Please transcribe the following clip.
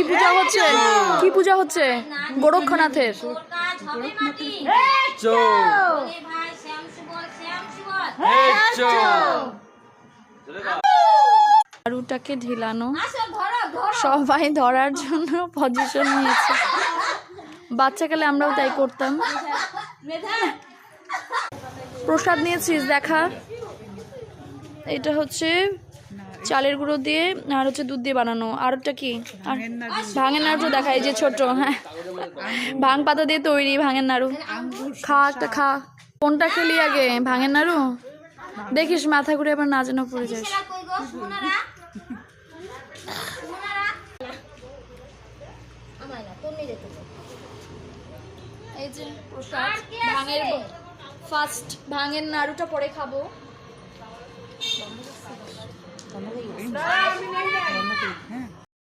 কি পূজা হচ্ছে? কি পূজা হচ্ছে? গোরক্ষনাথের। আরুটাকে ঢিলানো, সবাই ধরার জন্য পজিশন নিয়েছে। বাচ্চাকালে আমরাও তাই করতাম। প্রসাদ নিয়েছিস দেখা। এটা হচ্ছে চালের গুঁড়ো দিয়ে আর হচ্ছে দুধ দিয়ে বানানো। আর ওটা কি? ভাঙের নাড়ু দেখা, এই যে ছোট। হ্যাঁ, ভাঙ পাতা দিয়ে তৈরি ভাঙের নাড়ু। খা একটা খা। কোনটা খেলি আগে, ভাঙের নাড়ু? দেখিস মাথা ঘুরে আবার না যেন পড়ে যাস। এই যে প্রসাদ, ভাঙের ফার্স্ট ভাঙের নাড়ুটা পরে খাবো।